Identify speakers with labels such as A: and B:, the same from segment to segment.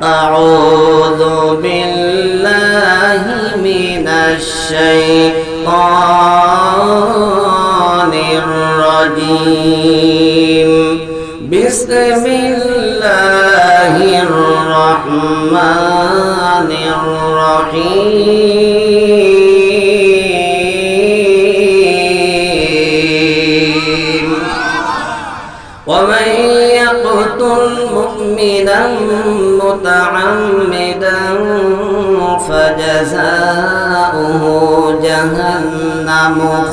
A: আউযু বিল্লাহি মিনাশ শাইতানির রাজীম বিসমিল্লাহির রহমানির রহিম ومن يقتل مؤمنا متعمدا فجزاؤه جهنم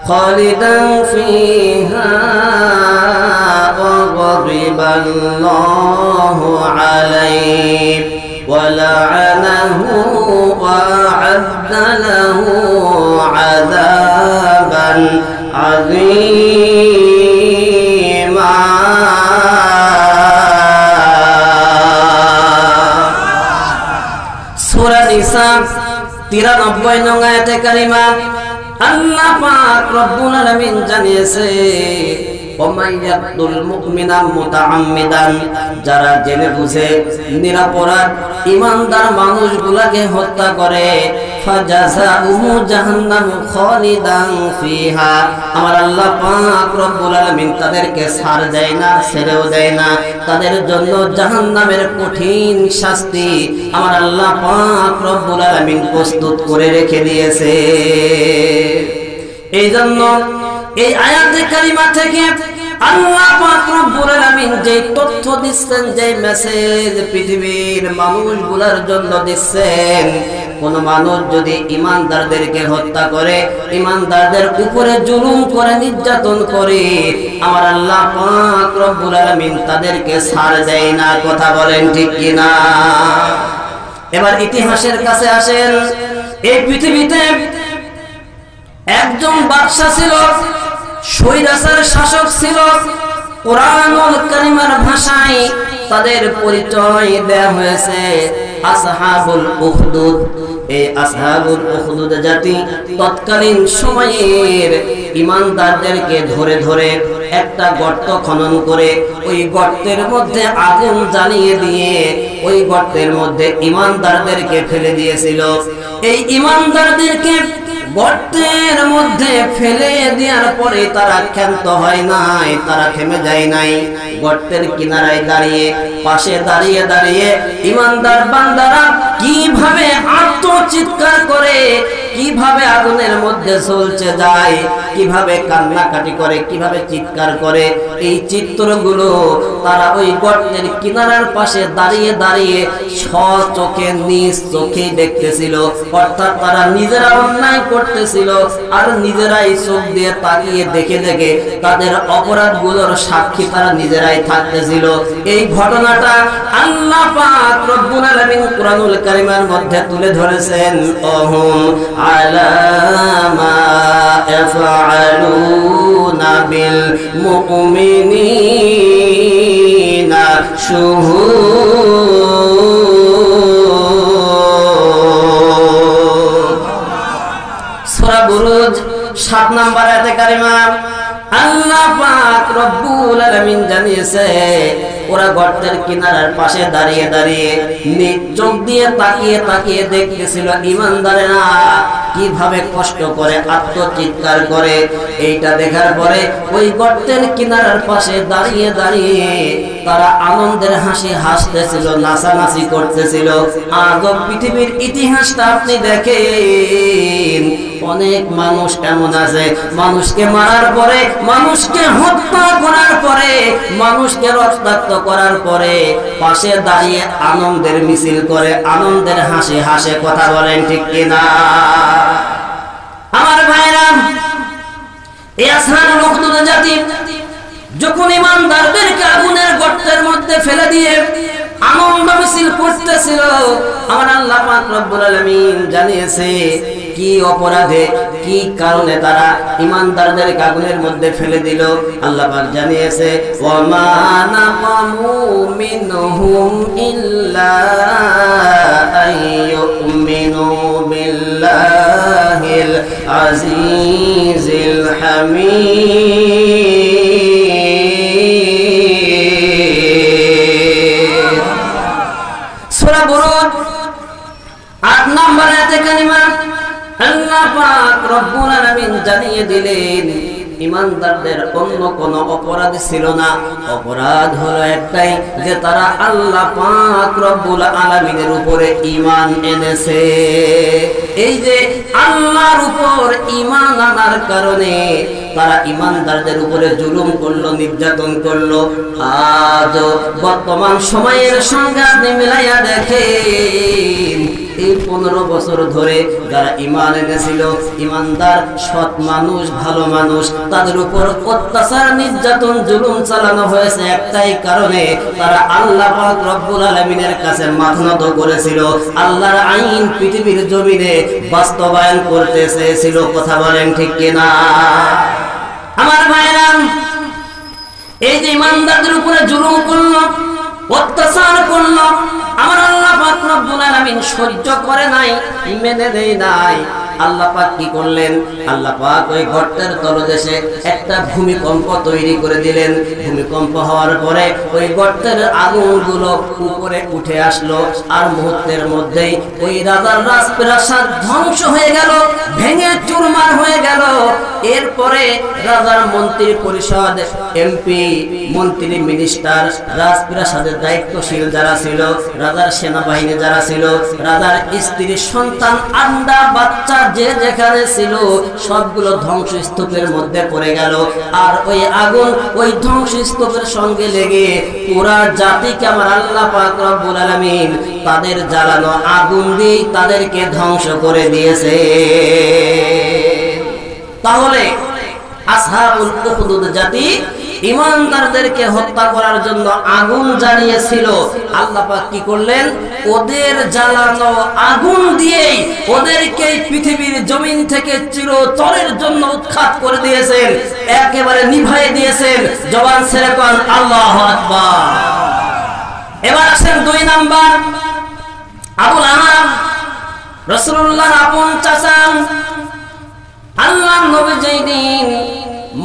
A: خالدا فيها وغضب الله عليه ولعنه وأعد له عذابا عظيما সূরা নিসা 93 নং আয়াতে কারিমা আল্লাহ পাক রব্বুল আলামিন জানিয়েছে ওমাইয়াতুল মুমিনা মুতাআম্মিদান যারা জেনে বুঝে নিরপরাধ ঈমানদার মানুষগুলোকে হত্যা করে ফাজাযাউহু জাহান্নামু খালিদান ফিহা আমার আল্লাহ পাক রব্বুল আলামিন তাদেরকে ছাড় দেয় না ছেড়েও দেয় না তাদের জন্য জাহান্নামের কঠিন শাস্তি আমার আল্লাহ পাক রব্বুল আলামিন প্রস্তুত করে রেখে দিয়েছে এইজন্য এই আয়াতে কারিমা থেকে আল্লাহ পাক রব্বুল আলামিন যে তথ্য দিচ্ছেন যে মেসেজ পৃথিবীর মানুষগুলোর জন্য দিচ্ছেন কোন মানুষ যদি ঈমানদারদেরকে হত্যা করে ঈমানদারদের উপরে জুলুম করে নির্যাতন করে আমার আল্লাহ পাক রব্বুল আলামিন তাদেরকে ছাড় দেয় না কথা বলেন ঠিক কি না এবার ইতিহাসের কাছে আসেন এই পৃথিবীতে একজন বাদশা ছিল স্বৈরাচার শাসক ছিল কোরআনুল কারীমের ভাষায় তাদের পরিচয় দেয়া হয়েছে আসহাবুল উখদুদ এই আসহাবুল উখদুদ জাতি তৎকালীন সময়ের ঈমানদারদেরকে ধরে ধরে একটা গর্ত খনন করে ওই গর্তের মধ্যে আগুন জ্বালিয়ে দিয়ে ওই গর্তের মধ্যে ঈমানদারদেরকে ফেলে দিয়েছিল এই ঈমানদারদেরকে গর্তের মধ্যে ফেলে দেওয়ার পরে তারা ক্ষান্ত হয় নাই তারা থেমে যায় নাই গর্তের কিনারায় দাঁড়িয়ে পাশে দাঁড়িয়ে দাঁড়িয়ে ঈমানদার বান্দারা কিভাবে আত্মচিৎকার করে কিভাবে আগুনের মধ্যে জ্বলতে যায় কিভাবে কান্নাকাটি করে কিভাবে চিৎকার করে এই চিত্রগুলো তারা ওই গর্তের কিনারার পাশে দাঁড়িয়ে দাঁড়িয়ে স্বচোখে নিজ চোখে দেখতেছিল অর্থাৎ তারা নিজেরা অন্যায় করতেছিল আর নিজেরাই চোখ দিয়ে তাকিয়ে দেখে দেখে তাদের অপরাধগুলোর সাক্ষী তারা নিজেরাই থাকতেছিল এই ঘটনাটা আল্লাহ পাক রব্বুল আলামিন কুরআনুল কারীমের মধ্যে তুলে ধরেছেন ওহুম আলা মা ইয়াফআলুনা বিল মুমিনিনা শুহুদ সূরা বুরুজ 7 নম্বর আয়াতে কারিমা আল্লাহ পাক রব্বুল আলামিন জানিয়েছে ওরা গর্তের কিনারার পাশে দাঁড়িয়ে দাঁড়িয়ে চোখ দিয়ে তাকিয়ে তাকিয়ে দেখতেছিল ঈমানদারেরা কিভাবে কষ্ট করে আত্মচিৎকার করে এইটা দেখার পরে ওই গর্তের কিনারার পাশে দাঁড়িয়ে দাঁড়িয়ে তারা আনন্দের হাসি হাসতেছিল নাচানাচি করতেছিল আজব পৃথিবীর ইতিহাসটা আপনি দেখেন অনেক মানুষ এমন আছে মানুষকে মারার পরে মানুষকে হত্যা করার পরে মানুষকে রক্তাক্ত করার পরে পাশে দাঁড়িয়ে আনন্দের মিছিল করে আনন্দের হাসি হাসে কথা বলেন ঠিক কিনা আমার ভাইরা এই আসহাবুল উখদুদ জাতি যখন ঈমানদারদেরকে আগুনের গর্তের মধ্যে ফেলে দিয়ে আনন্দ মিছিল করতেছিল আমার আল্লাহ পাক রব্বুল আলামিন জানিয়েছে কি অপরাধে কি কারণে তারা ঈমানদারদেরকে আগুনের মধ্যে ফেলে দিল আল্লাহ পাক জানিয়েছে ওয়ামা নাকামু মিনহুম ইল্লা আইয়ুমিনু বিল্লাহিল আজিজিল হামিদ রব্বুল আলামিন জানিয়ে দিলেন ইমানদারদের অন্য কোন অপরাধ ছিল না, অপরাধ হলো একটাই যে তারা আল্লাহ পাক রব্বুল আলামিনের উপরে ঈমান এনেছে। এই যে আল্লাহর উপর ঈমান আনার কারণে তারা ইমানদারদের উপরে জুলুম করলো, নির্যাতন করলো। আজ বর্তমান সময়ের সঙ্গে আপনি মিলাইয়া দেখেন, এই 15 বছর ধরে যারা ঈমান এনেছিল, ঈমানদার সৎ মানুষ, ভালো মানুষ, তাদের উপর অত্যাচার, নির্যাতন, জুলুম চালানো হয়েছে একটাই কারণে, তারা আল্লাহ পাক রব্বুল আলামিনের কাছে মাথা নত করেছিল, আল্লাহর আইন পৃথিবীর জমিনে বাস্তবায়ন করতে চেয়েছিল। কথা বলেন ঠিক কিনা? আমার ভাইরা, এই যে ঈমানদারদের উপরে জুলুম করলো, অত্যাচার করলো, আমার আল্লাহ পাক রব্বুল আলামিন সহ্য করে নাই, মেনে দেয় নাই। আল্লাহ পাক কি করলেন? আল্লাহ পাক ওই গর্তের তলদেশে একটা ভূমিকম্প তৈরি করে দিলেন। ভূমিকম্প হওয়ার পরে ওই গর্তের আগুনগুলো উপরে উঠে আসলো, আর মুহূর্তের মধ্যেই ওই রাজার রাজপ্রাসাদ ধ্বংস হয়ে গেল, ভেঙে চুরমার হয়ে গেল। এরপরে রাজার মন্ত্রী পরিষদ, এমপি, মন্ত্রী, মিনিস্টার, রাজপ্রাসাদের দায়িত্বশীল যারা ছিল, রাজার সেনাবাহিনী যারা ছিল, রাজার স্ত্রী, সন্তান, আন্ডা, বাচ্চা যে যেখানে ছিল সবগুলো ধ্বংসস্তূপের মধ্যে পড়ে গেল। আর ওই আগুন ওই ধ্বংসস্তূপের সঙ্গে লেগে পুরা জাতিকে আমার আল্লাহ পাক রব্বুল আলামিন তাদের জ্বালানো আগুন দিয়ে তাদেরকে ধ্বংস করে দিয়েছে। তাহলে আসহাবুল উখদুদ জাতি ঈমানদারদেরকে হত্যা করার জন্য আগুন জ্বালিয়েছিল। আল্লাহ পাক কি করলেন? ওদের জ্বালানো আগুন দিয়েই ওদেরকে পৃথিবীর জমিন থেকে চিরতরের জন্য উৎখাত করে দিয়েছেন, একেবারে নিভাইয়ে দিয়েছেন। জবান ছেড়ে কোন আল্লাহু আকবার। এবার আসেন 2 নাম্বার, আবু লাহাব, রাসূলুল্লাহর আপন চাচা। আল্লাহর নবী যেই দিন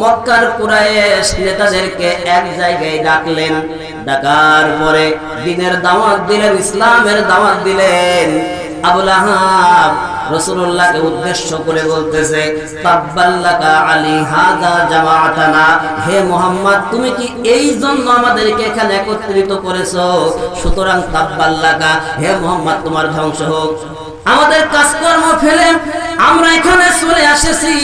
A: মক্কার কুরাইশ নেতাদেরকে এক জায়গায় ডাকলেন, ডাকার পরে দ্বীনের দাওয়াত দিলেন, ইসলামের দাওয়াত দিলেন। আবু লাহাব রাসূলুল্লাহকে উদ্দেশ্য করে বলতেছে, তাব্বাল্লাকা আলী হাযা জামাআতানা, হে মুহাম্মদ, তুমি কি এই জন্য আমাদেরকে এখানে একত্রিত করেছো? সুতরাং তাব্বাল্লাকা, হে মুহাম্মদ, তোমার ধ্বংস হোক। আমাদের কাজকর্ম ফেলে আমরা এখানে চলে এসেছি,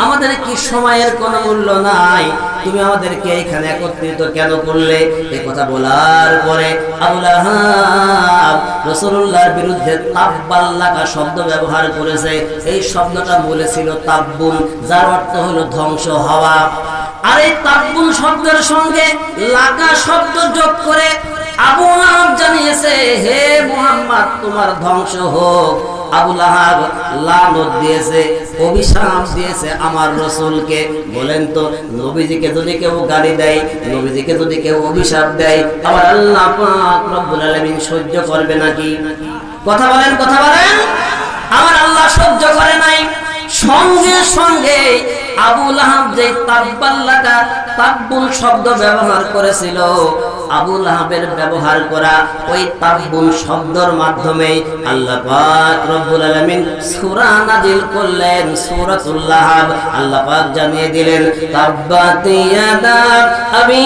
A: আমাদের কি সময়ের কোনো মূল্য নাই? তুমি আমাদেরকে এখানে একত্রিত কেন করলে? এই কথা বলার পরে আবু লাহাব রাসূলুল্লাহর বিরুদ্ধে তাব্বাল্লাকা শব্দ ব্যবহার করেছে। এই শব্দটা বলেছিল তাব্বুন, যার অর্থ হলো ধ্বংস হওয়া। আর এই তাব্বুন শব্দের সঙ্গে লাগা শব্দ যোগ করে আবু লাহাব জানিয়েছে, হে মুহাম্মদ, তোমার ধ্বংস হোক। আবু লাহাব লানত দিয়েছে, অভিশাপ দিয়েছে আমার রাসূলকে। বলেন তো, নবীজিকে যদি কেউ গালি দেয়, নবীজিকে যদি কেউ অভিশাপ দেয়, আমার আল্লাহ পাক রব্বুল আলামিন সহ্য করবে নাকি? কথা বলেন, কথা বলেন। আমার আল্লাহ সহ্য করে নাই। সঙ্গে সঙ্গে আবু লাহাব যে তাব্বাল্লাকা, তাব্বুন শব্দ ব্যবহার করেছিল, আবু লাহাবের ব্যবহার করা ওই তাব্বুন শব্দের মাধ্যমে আল্লাহ পাক রব্বুল আলামিন সূরা নাজিল করলেন, সূরাতুল লাহাব। আল্লাহ পাক জানিয়ে দিলেন, তাব্বাত ইয়াদা আবি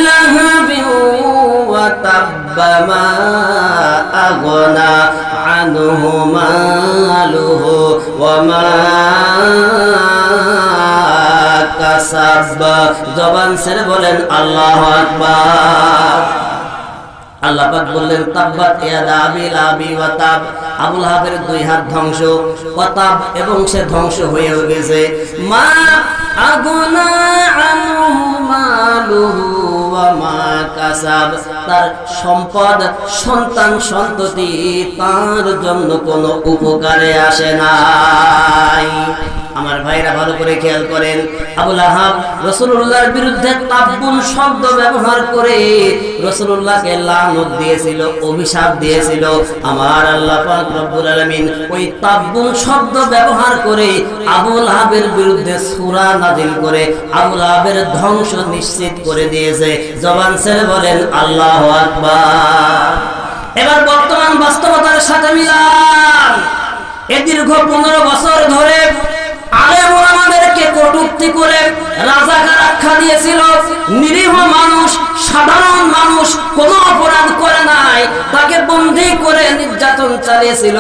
A: লাহাবিন ওয়া তাব্বা মা আগনা আনহু মালুহু ওয়া মা কাসাব। জবান ছেড়ে বলেন আল্লাহু আকবার। আল্লাহ পাক বললেন, তাব্বাত ইয়াদা আবি লাহাবি ওয়া তাব, আবু লাহাবের 2 হাত ধ্বংস, ওয়া তাব, এবং সে ধ্বংস হয়ে গেছে। মা আগনা আনহু মালুহু ওয়া মা কাসাব, তার সম্পদ, সন্তান, সন্ততি তার জন্য কোনো উপকারে আসে নাই। আমার ভাইরা ভালো করে খেয়াল করেন, আবু লাহাব রাসূলুল্লাহর বিরুদ্ধে তাব্বুন শব্দ ব্যবহার করে রাসূলুল্লাহকে লানত দিয়েছিল, অভিশাপ দিয়েছিল। আমার আল্লাহ পাক রব্বুল আলামিন ওই তাব্বুন শব্দ ব্যবহার করে আবু লাহাবের বিরুদ্ধে সূরা নাজিল করে আবু লাহাবের ধ্বংস নিশ্চিত করে দিয়েছে। জবান ছেড়ে বলেন আল্লাহু আকবার। এবার বর্তমান বাস্তবতার সাথে মিলান। এই দীর্ঘ 15 বছর ধরে আলেম ওলামাদেরকে কটূক্তি করে রাজাকার আখ্যা দিয়েছিল। নিরীহ মানুষ, সাধারণ মানুষ, কোনো অপরাধ করে নাই, তাকে বন্দী করে নির্যাতন চালিয়েছিল।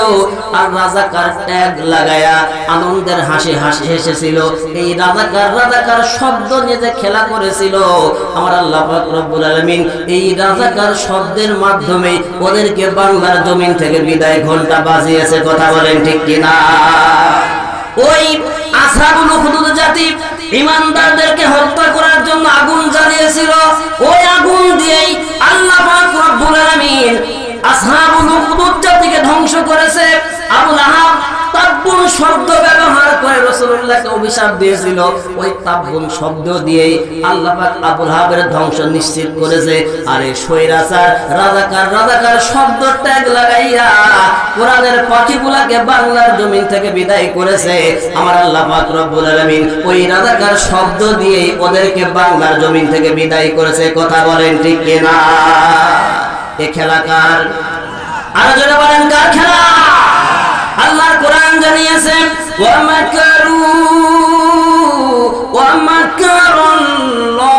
A: আর রাজাকার ট্যাগ লাগায়া আনন্দের হাসি হাসি হেসেছিল। এই রাজাকার শব্দ নিয়ে যে খেলা করেছিল, আমার আল্লাহ পাক রব্বুল আলামিন এই রাজাকার শব্দের মাধ্যমে ওদেরকে বাংলার জমিন থেকে বিদায় ঘন্টা বাজিয়েছে। কথা বলেন ঠিক কিনা? ওই আসহাবুল উখদুদ জাতি ঈমানদারদেরকে হত্যা করার জন্য আগুন জ্বালিয়েছিল। ওই আগুন দিয়েই আল্লাহ পাক রব্বুল আলামিন আসহাবুল উখদুদ জাতিকে ধ্বংস করেছে। আবু লাহাব তাব্বুন শব্দ ব্যবহার করে রাসূলুল্লাহকে অভিশাপ দিয়েছিল। ওই তাব্বুন শব্দ দিয়েই আল্লাহ পাক আবু লাহাবের ধ্বংস নিশ্চিত করেছে। আরে স্বৈরাচার রাজাকার শব্দ ট্যাগ লাগাইয়া কোরআনের পাখিগুলাকে বাংলার জমিন থেকে বিদায় করেছে। আমার আল্লাহ পাক রব্বুল আলামিন ওই রাজাকার শব্দ দিয়েই ওদেরকে বাংলার জমিন থেকে বিদায় করেছে। কথা বলেন ঠিক কিনা? এ খেলা কার? আর যারা বলেন কার খেলা? আল্লাহর কোরআন জানিয়েছে ওয়া মাকারু ওয়া মাকারাল্লাহ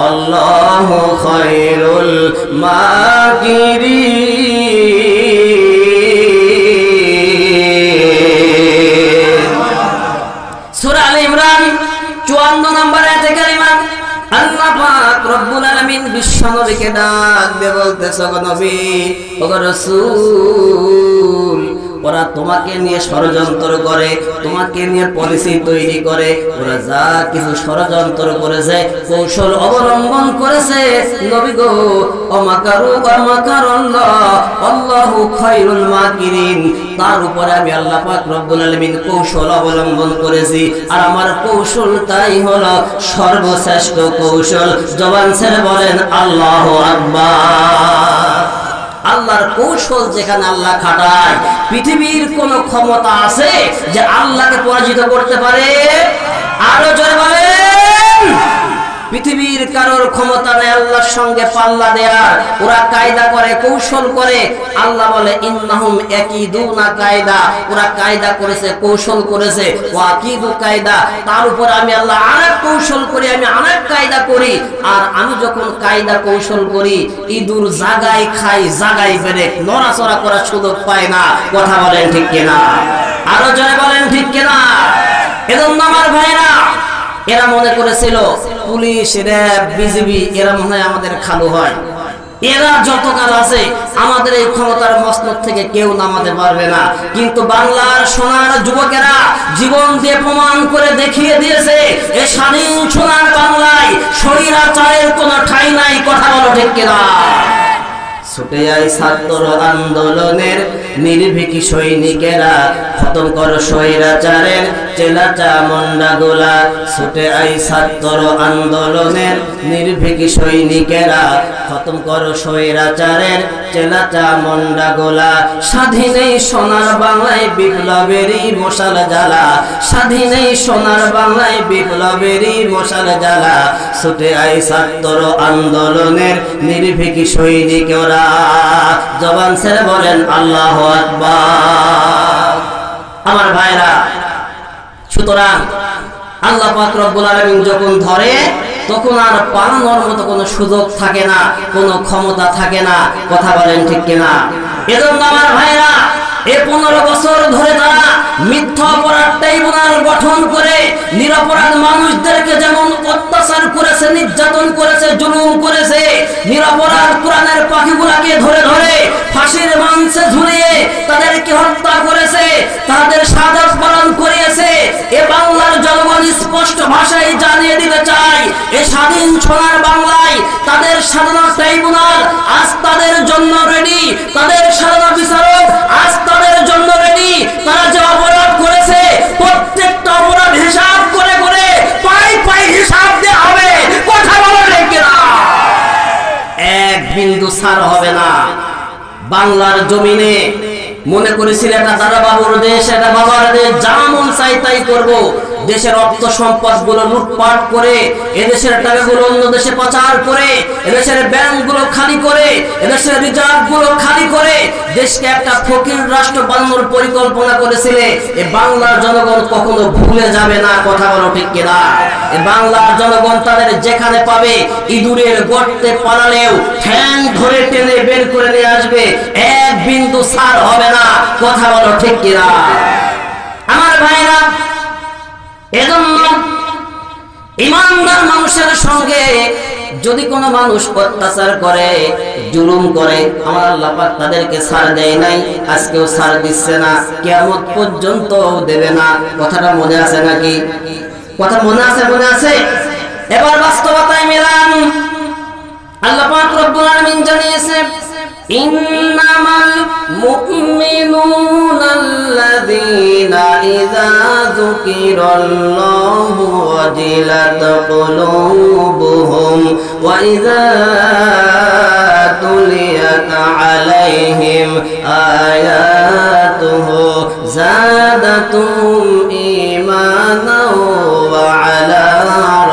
A: আল্লাহু খায়রুল মাকিরিন। সূরা আলে ইমরান 54 নম্বর আয়াতে কারিমা আল্লাহ পাক রব্বুল আলামিন বিশ্ব নবীকে ডাক দিয়ে বলতেছে, গো নবী, ও রাসূল, ওরা তোমাকে নিয়ে ষড়যন্ত্র করে, তোমাকে নিয়ে পলিসি তৈরি করে, ওরা যা কিছু ষড়যন্ত্র করেছে, কৌশল অবলম্বন করেছে, নবী গো, অমাকারু অমাকারাল্লাহ আল্লাহু খায়রুল মাকিরিন, তার উপরে আমি আল্লাহ পাক রব্বুল আলামিন কৌশল অবলম্বন করেছি। আর আমার কৌশলটাই হলো সর্বশ্রেষ্ঠ কৌশল। জবান ছেড়ে বলেন আল্লাহু আকবার। আল্লাহর কৌশল যেখানে আল্লাহ খাটায়, পৃথিবীর কোন ক্ষমতা আছে যে আল্লাহকে পরাজিত করতে পারে? আরো জোরে বলেন। পৃথিবীর কারোর ক্ষমতা নেই আল্লাহর সঙ্গে পাল্লা দেয়ার। ওরা কায়দা করে, কৌশল করে। আল্লাহ বলে ইন্নাহুম ইয়াকিদুনা কায়দা, ওরা কায়দা করেছে, কৌশল করেছে। ওয়াকিদু কায়দা, তার উপর আমি আল্লাহ আরেক কৌশল করি, আমি আরেক কায়দা করি। আর আমি যখন কায়দা কৌশল করি, ইঁদুর জাগায় খাই, জাগায় বেড়ে, নড়াচড়া করার সুযোগ পায় না। কথা বলেন ঠিক কিনা? আরো জোরে বলেন ঠিক কিনা? এজন্য আমার ভাইরা, এরা মনে করেছিল পুলিশ, র্যাব, বিজিবি এরা মনে হয় আমাদের খালু হয়। এরা যতকাল আছে আমাদের এই ক্ষমতার মসনদ থেকে কেউ নামাতে পারবে না। কিন্তু বাংলার সোনার যুবকেরা জীবন দিয়ে প্রমাণ করে দেখিয়ে দিয়েছে, এই স্বাধীন সোনার বাংলায় স্বৈরাচারের কোনো ঠাঁই নাই। কথা বলো ঠিক কিনা? ছুটে আয় ছাত্র আন্দোলনের নির্ভীকি সৈনিকেরা, খতম করো স্বৈরাচারের চেলাচা মন্ডাগুলা। ছুটে আয় ছাত্র আন্দোলনের নির্ভীকি সৈনিকেরা, খতম করো স্বৈরাচারের চেলাচা মন্ডাগুলা। স্বাধীনেই সোনার বাংলায় বিপ্লবেরই মশাল জ্বালা, স্বাধীনেই সোনার বাংলায় বিপ্লবেরই মশাল জ্বালা। ছুটে আয় ছাত্র আন্দোলনের নির্ভীকি সৈনিকেরা। জবান ছেড়ে বলেন আল্লাহু আকবার। আমার ভাইরা, সুতরাং আল্লাহ পাক রব্বুল আলামিন যখন ধরে, তখন আর পালানোর মতো কোনো সুযোগ থাকে না, কোনো ক্ষমতা থাকে না। কথা বলেন ঠিক কিনা? এজন্য আমার ভাইরা, এই 15 বছর ধরে তারা মিথ্যা অপরাধ ট্রাইব্যুনাল গঠন করে নিরপরাধ মানুষদেরকে যেমন অত্যাচার করেছে, নির্যাতন করেছে, জুলুম করেছে, নিরপরাধ কোরআনের পাখিগুলাকে ধরে ধরে ফাঁসির মঞ্চে ঝুলিয়ে তাদেরকে হত্যা করেছে, তাদের শাহাদাত পালন করিয়েছে। এ বাংলার জনগণ স্পষ্ট ভাষায় জানিয়ে দিতে চাই, এই স্বাধীন সোনার বাংলায় তাদের সাধারণ ট্রাইব্যুনাল আজ তাদের জন্য রেডি, তাদের সাধারণ বিচারক আজ তাদের জন্য রেডি। তারা যে অপরাধ করেছে, প্রত্যেকটা অপরাধ হিসাব করে করে পাই পাই হিসাব দেওয়া হবে। কথা বলা ঠিক না? এক বিন্দু ছাড় হবে না। বাংলার জমিনে মনে করেছিল এটা দাদা বাবুর দেশ, এটা বাবার দেশ, যা মন চাই তাই করবো। দেশের অর্থ সম্পদ গুলো লুটপাট করে, এদেশের টাকাগুলো অন্য দেশে পাচার করে, এদেশের ব্যাংকগুলো খালি করে, এদেশের রিজার্ভ গুলো খালি করে দেশকে একটা ফকির রাষ্ট্র বানানোর পরিকল্পনা করেছিলে। এই বাংলার জনগণ কখনো ভুলে যাবে না, কথা বলো ঠিক কিনা? এই বাংলার জনগণ তাদের যেখানে পাবে ইঁদুরের গর্তে পালালেও ঠ্যাং ধরে টেনে বের করে নিয়ে আসবে, এক বিন্দু ছাড় হবে না, কথা বলো ঠিক কিনা? আমার ভাইরা, এজন্য ইমানদার মানুষের সঙ্গে যদি কোনো মানুষ অত্যাচার করে, জুলুম করে, আমার আল্লাহ পাক তাদেরকে ছাড় দেয় নাই, আজকেও ছাড় দিচ্ছে না, কিয়ামত পর্যন্ত দেবে না। কথাটা মনে আছে নাকি? কথা মনে আছে? মনে আছে? এবার বাস্তবতায় মিলান। আল্লাহ পাক রব্বুল আলামিন জানিয়েছে, ইন্নামাল মুমিনুনা আল্লাযীনা ইযা যুকিরাল্লাহু ওয়াজিলাত কুলুবুহুম ওয়া ইযা তুলিয়াত আলাইহিম আয়াতুহু যাদাতুহুম ঈমানাও ওয়া আলা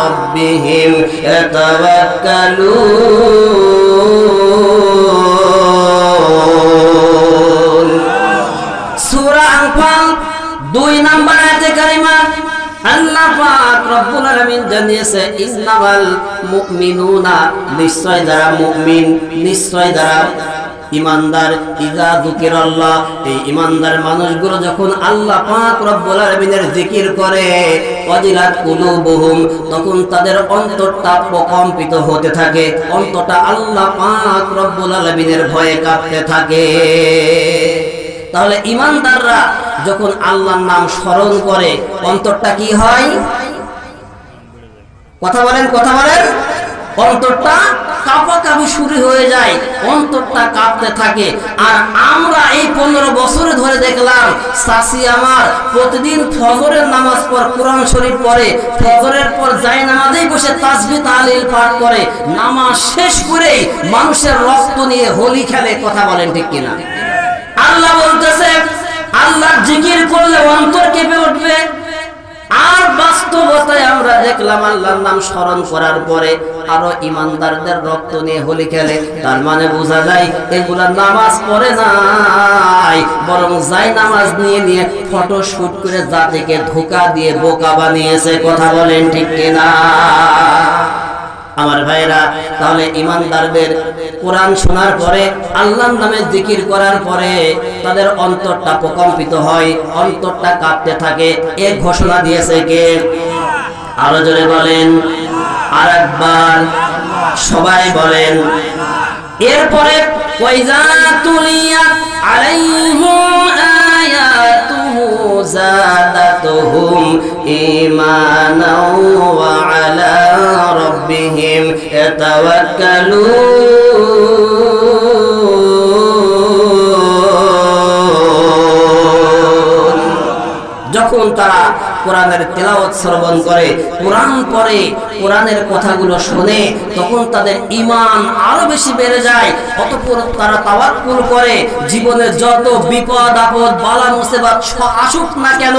A: রাব্বিহিম ইয়াতাওয়াক্কালুন। সূরা আনফাল 2 নম্বর আয়াতে কারিমা আল্লাহ পাক রব্বুল আলামিন জানিয়েছে, ইন্নামাল মুমিনুনা, নিশ্চয় যারা মুমিন, নিশ্চয় যারা ইমানদার, ইযা যুকিরাল্লাহ, এই ইমানদার মানুষগুলো যখন আল্লাহ পাক রব্বুল আলামিনের জিকির করে, ওয়াজিলাত কুলুবুহুম, তখন তাদের অন্তরটা প্রকম্পিত হতে থাকে, অন্তরটা আল্লাহ পাক রব্বুল আলামিনের ভয়ে কাঁপতে থাকে। তাহলে ইমানদাররা যখন আল্লাহর নাম স্মরণ করে অন্তরটা কি হয়? কথা বলেন, কথা বলেন। অন্তরটা কাঁপাকাঁপি শুরু হয়ে যায়, অন্তরটা কাঁপতে থাকে। আর আমরা এই 15 বছরে ধরে দেখলাম চাচি আমার প্রতিদিন ফজরের নামাজ পর কোরআন শরীফ পড়ে, ফজরের পর যায় নামাজেই বসে তাসবিহ তাহলিল পাঠ করে, নামাজ শেষ করেই মানুষের রক্ত নিয়ে হোলি খেলে। কথা বলেন ঠিক কিনা? আল্লাহ বলতেছে, আল্লাহর জিকির করলে অন্তর কেঁপে উঠবে। আর বাস্তবতায় আমরা দেখলাম আল্লাহর নাম স্মরণ করার পরে আরো ইমানদারদের রক্ত নিয়ে হোলি খেলে। তার মানে বোঝা যায় এগুলা নামাজ পড়ে নাই, বরং যাই নামাজ নিয়ে নিয়ে ফটো শুট করে জাতিকে ধোঁকা দিয়ে বোকা বানিয়েছে। কথা বলেন ঠিক কিনা? আমার ভাইরা, তাহলে ইমানদারদের কোরআন শোনার পরে, আল্লাহর নামে জিকির করার পরে তাদের অন্তরটা প্রকম্পিত হয়, অন্তরটা কাঁপতে থাকে। এ ঘোষণা দিয়েছে কে? আরো জোরে বলেন, আরেকবার সবাই বলেন। এরপরে ওয়াইজা তুলিয়াত আলাইহিম আয়াতুহু যাদাতুহুম ঈমানাও ওয়া আলা রাব্বিহিম ইয়াতাওয়াক্কালুন। যখন তারা কোরআনের তেলাওয়াত শ্রবণ করে, কোরআন পড়ে, কোরআনের কথাগুলো শুনে, তখন তাদের ঈমান আরো বেশি বেড়ে যায়। অতঃপর তারা তাওয়াক্কুল করে, জীবনে যত বিপদ আপদ বালা মুসিবত আসুক না কেন,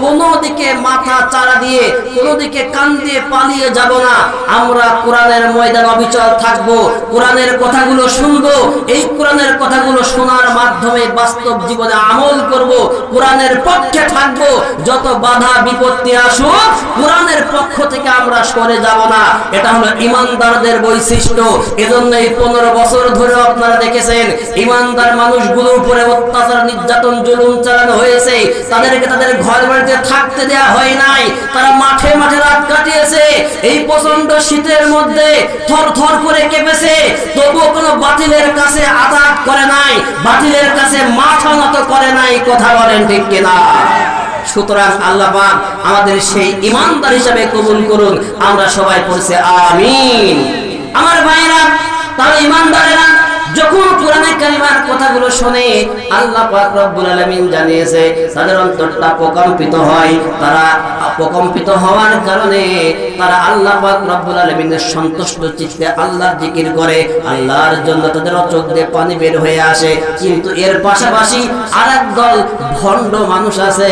A: কোনো দিকে মাথা চাড়া দিয়ে, কোনো দিকে কান দিয়ে পালিয়ে যাব না। আমরা কোরআনের ময়দানে অবিচল থাকব, কোরআনের কথাগুলো শুনবো, এই কোরআনের কথাগুলো শোনার মাধ্যমে বাস্তব জীবনে আমল করব, কোরআনের পক্ষে থাকবো। যত বাধা বিপত্তি আসুক, কোরআনের পক্ষ থেকে আমরা সরে যাব না। এটা হলো ইমানদারদের বৈশিষ্ট্য। এজন্য এই 15 বছর ধরে আপনারা দেখেছেন ইমানদার মানুষগুলোর উপরে অত্যাচার, নির্যাতন, জুলুম চালানো হয়েছে। তাদেরকে তাদের ঘর বাড়িতে থাকতে দেয়া হয় নাই, তারা মাঠে মাঠে রাত কাটিয়েছে। এই প্রচন্ড শীতের মধ্যে থর থর করে কেঁপেছে, তবুও কোনো বাতিলের কাছে আঘাত করে নাই, বাতিলের কাছে মাথা নত করে নাই। কথা বলেন ঠিক কিনা? সুতরাং আল্লাহ পাক আমাদের সেই ইমানদার হিসাবে কবুল করুন। আমরা সবাই পড়ছি আমিন। আমার ভাইরা, তাহলে ইমানদারেরা যখন কোরআনে কারিমার কথাগুলো শুনে আল্লাহ পাক রব্বুল আলামিন জানিয়েছে তাদের অন্তরটা প্রকম্পিত হয়। তারা প্রকম্পিত হওয়ার কারণে তারা আল্লাহ পাক রব্বুল আলামিনের সন্তুষ্ট চিত্তে আল্লাহর জিকির করে, আল্লাহর জন্য তাদের চোখ দিয়ে পানি বের হয়ে আসে। কিন্তু এর পাশাপাশি আরেক দল ভণ্ড মানুষ আছে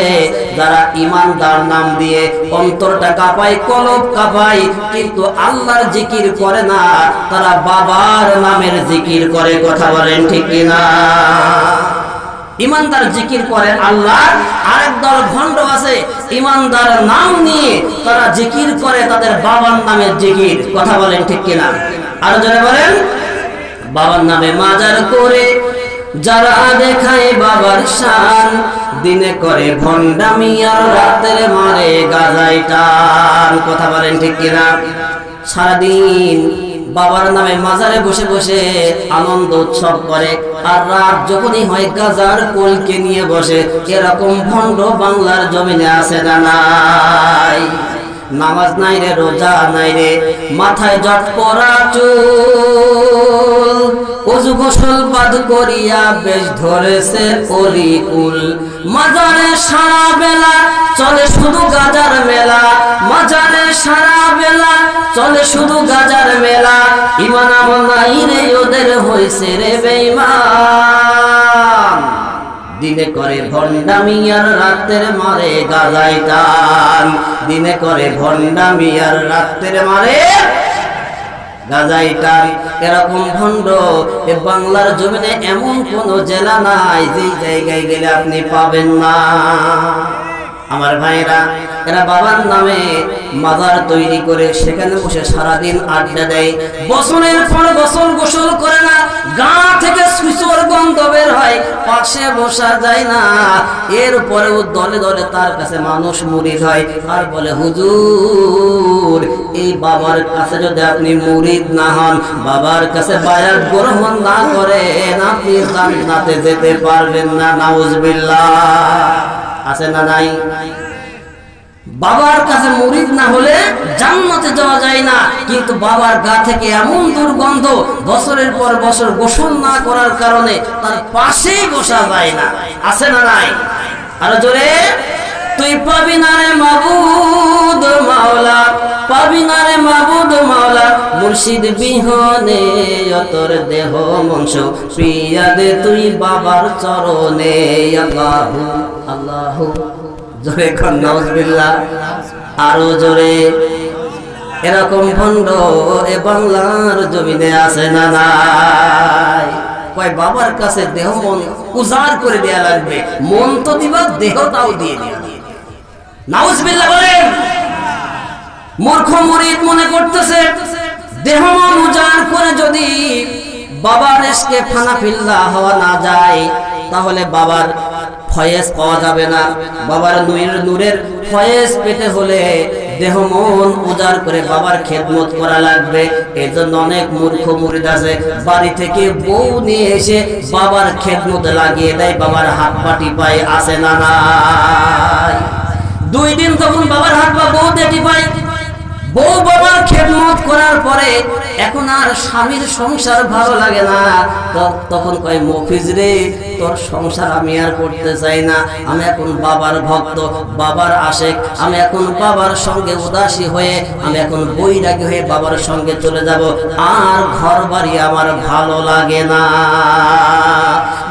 A: যারা ঈমানদার নাম দিয়ে অন্তরটা কাঁপায়, কলব কাঁপায়, কিন্তু আল্লাহর জিকির করে না, তারা বাবার নামের জিকির করে। কথা বলেন ঠিক কিনা? ঈমানদার জিকির করে আল্লাহ, আরেক দল ভণ্ড আছে ঈমানদার নাম নিয়ে তারা জিকির করে তাদের বাবার নামের জিকির। কথা বলেন ঠিক কিনা? আর জোরে বলেন। বাবার নামে মাজার করে যারা দেখায় বাবার শান, দিনে করে ভণ্ডামি আর রাতের মারে গাজাই টান। কথা বলেন ঠিক কিনা? সারাদিন বাবার নামে মাজারে বসে বসে আনন্দ উৎসব করে, আর রাত যখনই হয় গাজার কোলকে নিয়ে বসে। এরকম ভণ্ড বাংলার জমিনে আছে না নাই? নামাজ নাই রে, রোজা নাই রে, মাথায় জট পরা চুল, ওযু গোসল বাদ করিয়া বেশ ধরেছে অলিকুল। মাজারে সারা বেলা চলে শুধু গাজার মেলা, মাজারে সারা বেলা চলে শুধু গাজার মেলা। ঈমান আমল নাই রে ওদের হইছে রে বেঈমান, দিনে করে ভণ্ডামি আর রাতের মারে গাজাই টান। দিনে করে ভণ্ডামি আর রাতের মারে গাজাই টান। এরকম ভণ্ড এ বাংলার জমিনে এমন কোন জেলা নাই যেই জায়গায় গেলে আপনি পাবেন না। আমার ভাইরা, এরা বাবার নামে মাজার তৈরি করে সেখানে বসে সারাদিন আড্ডা দেয়। বছরের পর বছর গোসল করে না, গা থেকে সুসর গন্ধ বের হয়, পাশে বসা যায় না। এরপরেও দলে দলে তার কাছে মানুষ মুরিদ হয় আর বলে, হুজুর এই বাবার কাছে যদি আপনি মুরিদ না হন, বাবার কাছে বায়াত গ্রহণ না করেন, আপনি জান্নাতে যেতে পারবেন না। নাউজুবিল্লাহ। আছে না নাই? বাবার কাছে মুরিদ না হলে জান্নাতে যাওয়া যায় না। কিন্তু বাবার গা থেকে এমন দুর্গন্ধ, বছরের পর বছর গোসল না করার কারণে তার পাশেই বসা যায় না। আছে না নাই? আর জোরে, তুই পাবি না রে মাবুদ মাওলা, পাবি না রে মাবুদ মাওলা, মুর্শিদ বিহনে তোর দেহ মনস প্রিয়া দে তুই বাবার চরণে। আল্লাহু আল্লাহু, জোরে কোন নাউজুবিল্লাহ। আরো জোরে। এরকম ভণ্ড এ বাংলার জমিনে আছে না নাই? কয় বাবার কাছে দেহ মন উজাড় করে দেয়া লাগবে, মন তো দিবা, দেহটাও দিয়ে দিবা। নাউজুবিল্লাহ বলেন। মূর্খ মুরিদ মনে করতেছে দেহ মন উজাড় করে যদি বাবার এসকে ফানা ফিল্লা হওয়া না যায়, তাহলে বাবার ফয়েজ পাওয়া যাবে না। বাবার নূরের ফয়েজ পেতে হলে দেহ মন উজাড় করে বাবার খেদমত করা লাগবে। এজন্য অনেক মূর্খ মুরিদ আছে বাড়ি থেকে বউ নিয়ে এসে বাবার খেদমতে লাগিয়ে দেয়, বাবার হাত পা টিপায়। আছে না নাই? 2 দিন তখন বাবার হাত পা বউ দিয়ে টিপায়। বউ বাবার খেদমত করার পরে এখন আর স্বামীর সংসার ভালো লাগে না, তখন কয়, মফিজ রে তোর সংসার আমি আর করতে চাই না, আমি এখন বাবার ভক্ত, বাবার আশেক, আমি এখন বাবার সঙ্গে উদাসী হয়ে, আমি এখন বৈরাগী হয়ে বাবার সঙ্গে চলে যাব, আর ঘর বাড়ি আমার ভালো লাগে না।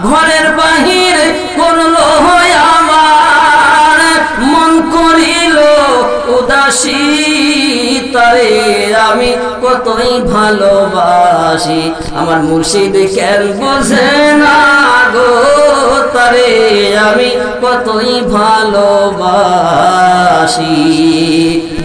A: ঘরের বাহির করলো আমার, মন করিল উদাসী, তারে আমি কতই ভালোবাসি, আমার মুর্শিদ কেন বোঝে না গো, তারে আমি কতই ভালোবাসি।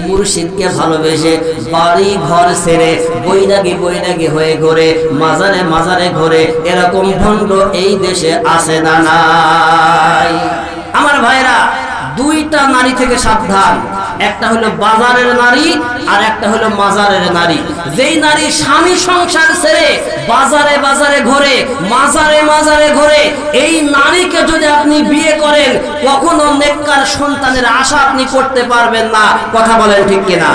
A: মুর্শিদকে ভালোবেসে বাড়ি ঘর ছেড়ে বৈরাগী হয়ে ঘোরে, মাজারে মাজারে ঘোরে। এরকম ভণ্ড এই দেশে আছে না নাই? আমার ভাইরা, 2টা নারী থেকে সাবধান। একটা হলো বাজারের নারী আর একটা হলো মাজারের নারী। যেই নারী স্বামী সংসার ছেড়ে বাজারে বাজারে ঘোরে, মাজারে মাজারে ঘোরে, এই নারীকে যদি আপনি বিয়ে করেন, কখনো নেককার সন্তানের আশা আপনি করতে পারবেন না। কথা বলেন ঠিক কিনা?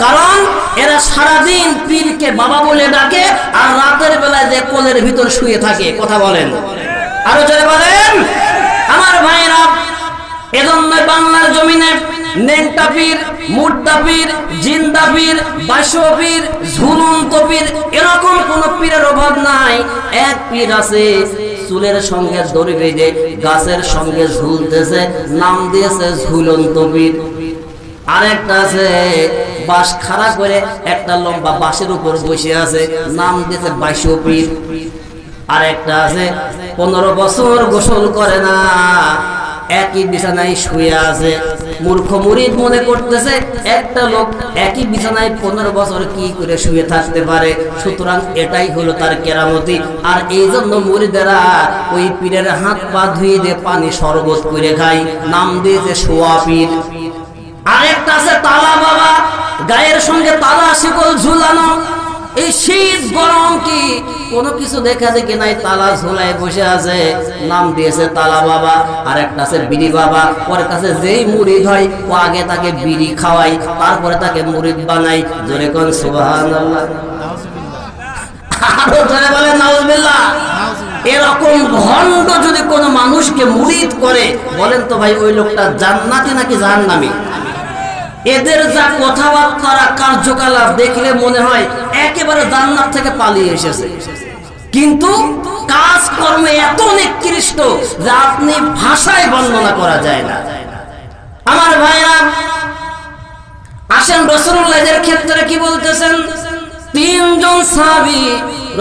A: কারণ এরা সারাদিন পীরকে প্রতিদিনকে বাবা বলে ডাকে, আর রাতের বেলায় যে কোলের ভিতর শুয়ে থাকে। কথা বলেন, আরো জোরে বলেন আমার ভাইরা। এজন্য বাংলার জমিনে নেংটা পীর, মুর্দা পীর, জিন্দা পীর, বাসো পীর, ঝুলন্ত পীর, এরকম কোন পীরের অভাব নাই। এক পীর আছে চুলের সঙ্গে দড়ি বেঁধে গাছের সঙ্গে ঝুলতেছে, নাম দিয়েছে ঝুলন্ত পীর। আরেকটা আছে বাঁশ খাড়া করে একটা লম্বা বাঁশের উপর বসে আছে, নাম দিয়েছে বাসো পীর। আরেকটা আছে 15 বছর গোসল করে না, একই বিছানায় শুয়ে আছে। মূর্খ মুরিদ মনে করতেছে একটা লোক একই বিছানায় 15 বছর কি করে শুয়ে থাকতে পারে, সুতরাং এটাই হলো তার কেরামতি। আর এই জন্য মুরিদেরা ওই পীরের হাত পা ধুয়ে দিয়ে পানি শরবত করে খায়, নাম দিয়েছে শোয়া পীর। আরেকটা আছে তালা বাবা, গায়ের সঙ্গে তালা শিকল ঝুলানো। এই শীত গরম কি কোনো কিছু দেখা দেখি নাই, তালা ঝোলায় বসে আছে, নাম দিয়েছে তালা বাবা। আর একটা আছে বিড়ি বাবা, ওর কাছে যেই মুরিদ হয় ও আগে তাকে বিড়ি খাওয়াই, তারপরে তাকে মুরিদ বানাই। জোরে কোন সুবহানাল্লাহ, আরো জোরে বলেন নাউজুবিল্লাহ। এরকম ভণ্ড যদি কোনো মানুষকে মুরিদ করে, বলেন তো ভাই ওই লোকটা জান্নাতি নাকি জাহান্নামী? এদের যা কথাবার্তা কার্যকলাপ দেখলে মনে হয় একেবারে জান্নাত থেকে পালিয়ে এসেছে, কিন্তু কাজকর্মে এত নিকৃষ্ট যে আপনি ভাষায় বর্ণনা করা যায় না। আমার ভাইরা আসেন রাসূলুল্লাহর ক্ষেত্রে কি বলতেছেন। 3 জন সাহাবী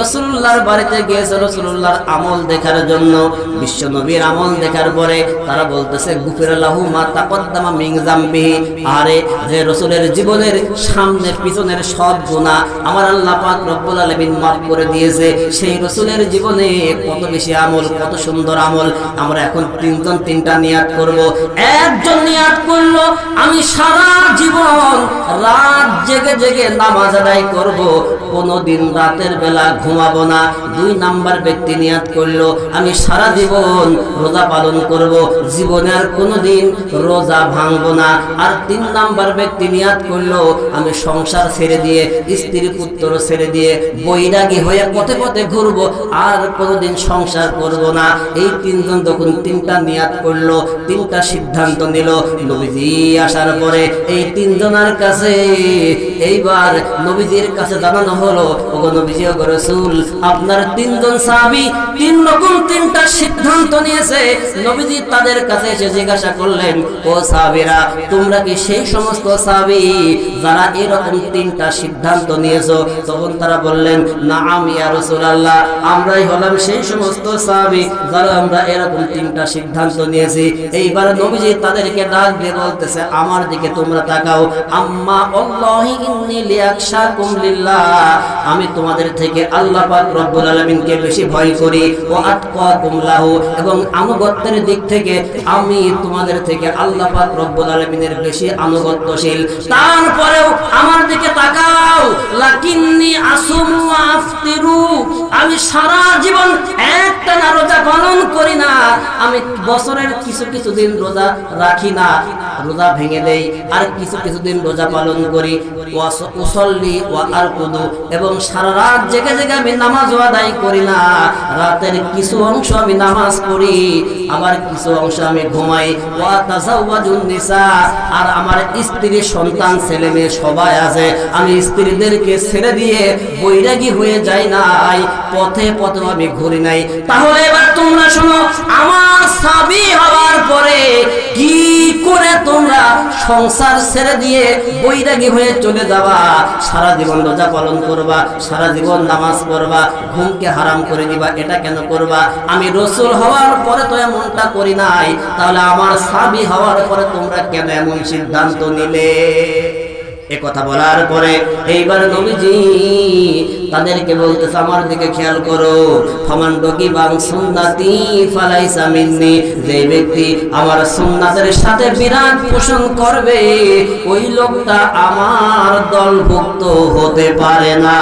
A: রাসূলুল্লাহর বাড়িতে গিয়েছে রাসূলুল্লাহর আমল দেখার জন্য। বিশ্ব নবীর আমল দেখার পরে তারা বলতেছে গুফিরা লাহু মা তাকদ্দামা মিন যামবিহি, আরে যে রাসূলের জীবনের সামনে পিছনের সব গুনাহ আমার আল্লাহ পাক রব্বুল আলামিন মাফ করে দিয়েছে। সেই রাসূলের জীবনে কত বেশি আমল, কত সুন্দর আমল। আমরা এখন 3 জন 3টা নিয়াত করব। একজন নিয়াত করলো আমি সারা জীবন রাত জেগে জেগে নামাজ আদায় করব, কোনদিন রাতের বেলা ঘুমাবো না। 2 নাম্বার ব্যক্তি নিয়াত করলো আমি সারা জীবন রোজা পালন করব, জীবনে আর কোনোদিন রোজা ভাঙবো না। আর 3 নাম্বার ব্যক্তি নিয়াত করলো আমি সংসার ছেড়ে দিয়ে, স্ত্রী পুত্র ছেড়ে দিয়ে বৈরাগী হয়ে পথে পথে ঘুরবো, আর কোনোদিন সংসার করব না। এই 3 জন যখন 3টা নিয়াত করলো, 3টা সিদ্ধান্ত নিল, নবীজি আসার পরে এই 3 জনের কাছে এইবার নবীজির কাছে জানানো হলো, ওগো নবীজি, ওগো রাসূল, আপনার 3 জন সাহাবী 3 রকম 3টা সিদ্ধান্ত নিয়েছে। নবীজি তাদের কাছে এসে জিজ্ঞাসা করলেন, ও সাহাবীরা, তোমরা কি সেই সমস্ত সাহাবী যারা এরকম 3টা সিদ্ধান্ত নিয়েছো? তখন তারা বললেন, নাআম ইয়া রাসূলুল্লাহ, আমরাই হলাম সেই সমস্ত সাহাবী যারা আমরা এরকম 3টা সিদ্ধান্ত নিয়েছি। এইবার নবীজি তাদেরকে ডাক দিয়ে বলতেছে, আমার দিকে তোমরা তাকাও। আম্মা আল্লাহি ইন্নী লিয়াখশাকুম লিল্লাহ, আমি তোমাদের থেকে আল্লাহ পাক রব্বুল আলামিনকে বেশি ভয় করি। ও আতকাকুম লাহু, এবং আনুগত্যের দিক থেকে আমি তোমাদের থেকে আল্লাহ পাক রব্বুল আলামিনের বেশি আনুগত্যশীল। তারপরেও আমার দিকে তাকাও। লাকিন্নী আসুমু ওয়া আফতিরু, আমি সারা জীবন একটানা রোজা পালন করি না, আমি বছরের কিছু কিছু দিন রোজা রাখি না, রোজা ভেঙে দেই, আর কিছু কিছু দিন রোজা পালন করি। ওয়া উসাল্লি ওয়া আরকুদু, এবং সারা রাত জেগে জেগে আমি নামাজ আদায় করি না, রাতের কিছু অংশ আমি নামাজ পড়ি, আবার কিছু অংশ আমি ঘুমাই। ওয়া তাজাওয়াজুন নিসা, আর আমার স্ত্রী সন্তান ছেলে মেয়ে সবাই আছে, আমি স্ত্রীদেরকে ছেড়ে দিয়ে বৈরাগী হয়ে যাই নাই, পথে পথে আমি ঘুরি নাই। তাহলে এবার তোমরা শোনো, আমার সাহাবী হওয়ার পরে কি করে তোমরা সংসার ছেড়ে দিয়ে বৈরাগী হয়ে চলে যাবা? সারা জীবন রোজা পালন করবা, সারা জীবন নামাজ পড়বা, ঘুমকে হারাম করে দিবা, এটা কেন করবা? আমি রাসূল হওয়ার পরে তো এমনটা করি নাই, তাহলে আমার সাহাবী হওয়ার পরে তোমরা কেন এমন সিদ্ধান্ত নিলে? এ কথা বলার পরে এইবার নবীজি তাদেরকে বলতেছে, আমার দিকে খেয়াল করো। ফামান রগিবা আন সুন্নতি ফালাইসা মিন্নি, যে ব্যক্তি আমার সুন্নাতের সাথে বিরাগ পোষণ করবে ওই লোকটা আমার দলভুক্ত হতে পারে না।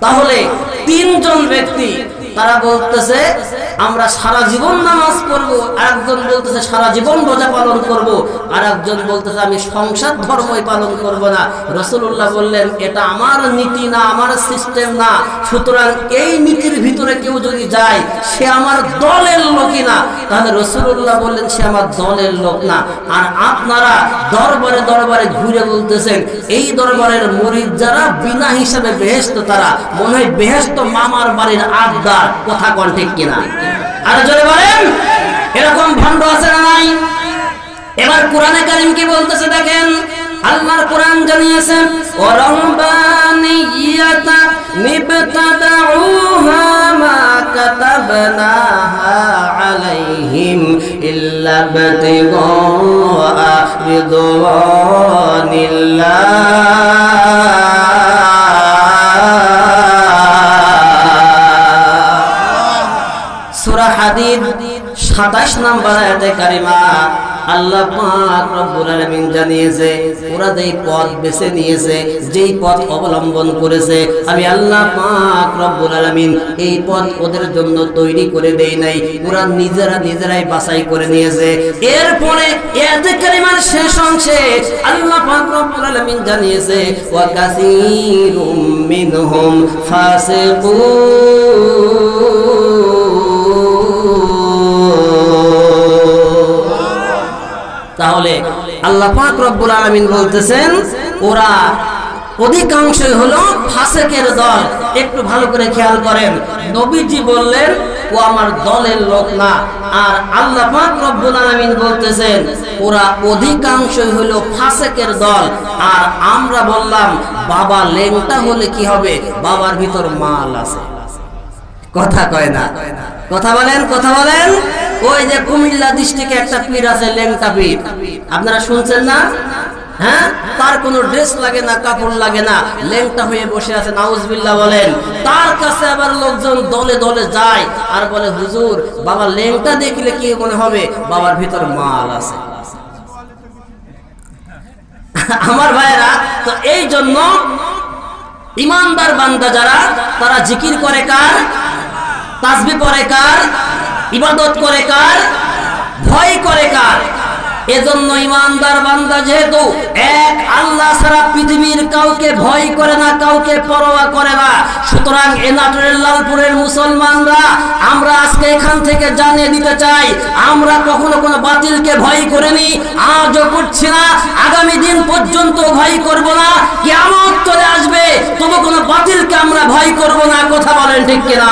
A: তাহলে 3 জন ব্যক্তি তারা বলতেছে আমরা সারা জীবন নামাজ পড়বো, আরেকজন বলতেছে সারা জীবন রোজা পালন করব, আরেকজন বলতেছে আমি সংসার ধর্মই পালন করব না। রাসূলুল্লাহ বললেন এটা আমার নীতি না, আমার সিস্টেম না, সুতরাং এই নীতির ভিতরে কেউ যদি যায় সে আমার দলের লোকই না। তাহলে রাসূলুল্লাহ বললেন সে আমার দলের লোক না। আর আপনারা দরবারে দরবারে ঘুরে বলতেছেন এই দরবারের মুরিদ যারা বিনা হিসাবে বেহেশত, তারা মনে হয় বেহেশত মামার বাড়ির আবদার। কথা কোন ঠিক কিনা? আর জোরে বলেন, এরকম ভণ্ড আছে না নাই? এবার কোরআনে কারীম কি বলতেছে দেখেন, আল্লাহর কোরআন জানিয়েছেন ওয়ারাহবানিয়াতা নিবতাদাউহা মা কাতাবনাহা আলাইহিম ইল্লা বিতিগা রিদওয়ানিল্লাহ। সূরা হাদীদ 27 নম্বর আয়াতে কারিমা আল্লাহ পাক রব্বুল আলামিন জানিয়েছে ওরা যেই পথ বেছে নিয়েছে, যেই পথ অবলম্বন করেছে, আমি আল্লাহ পাক রব্বুল আলামিন এই পথ ওদের জন্য তৈরি করে দেই নাই, ওরা নিজেরাই বাছাই করে নিয়েছে। এরপরে আয়াতে কারিমার শেষ অংশে আল্লাহ পাক রব্বুল আলামিন জানিয়েছে ওয়া কাসীরুম মিনহুম ফাসিকুন। তাহলে আল্লাহ পাক রব্বুল আলামিন বলতেছেন ওরা অধিকাংশই হলো ফাসিকের দল। একটু ভালো করে খেয়াল করেন, নবীজি বললেন ও আমার দলের লোক না, আর আল্লাহ পাক রব্বুল আলামিন বলতেছেন ওরা অধিকাংশই হলো ফাসিকের দল। আর আমরা বললাম বাবা লেংটা হলে কি হবে, বাবার ভিতর মাল আছে। কথা কয় না, কথা বলেন, কথা বলেন। ওই যে কুমিল্লা ডিস্ট্রিক্টে একটা পীর আছে লেংটা পীর, আপনারা শুনছেন না? হ্যাঁ, তার কোনো ড্রেস লাগে না, কাপড় লাগে না, লেংটা হয়ে বসে আছে, নাউজুবিল্লাহ বলেন। তার কাছে আবার লোকজন দলে দলে যায় আর বলে হুজুর বাবা লেংটা দেখলে কি মনে হবে, বাবার ভিতর মাল আছে। আমার ভাইরা, তো এই জন্য ইমানদার বান্দা যারা, তারা জিকির করে কার, তাসবিহ পড়ে কার, ইবাদত করে কার, ভয় করে কার? এজন্য ইমানদার বান্দা যেহেতু এক আল্লাহ ছাড়া পৃথিবীর কাউকে ভয় করে না, কাউকে পরোয়া করে না, সুতরাং এ নাটোরের লালপুরের মুসলমানরা আমরা আজকে এখান থেকে জানিয়ে দিতে চাই আমরা কখনো কোনো বাতিলকে ভয় করিনি, আজও করছি না, আগামী দিন পর্যন্ত ভয় করব না। কিয়ামত চলে আসবে তবু কোনো বাতিলকে আমরা ভয় করব না। কথা বলেন ঠিক কিনা?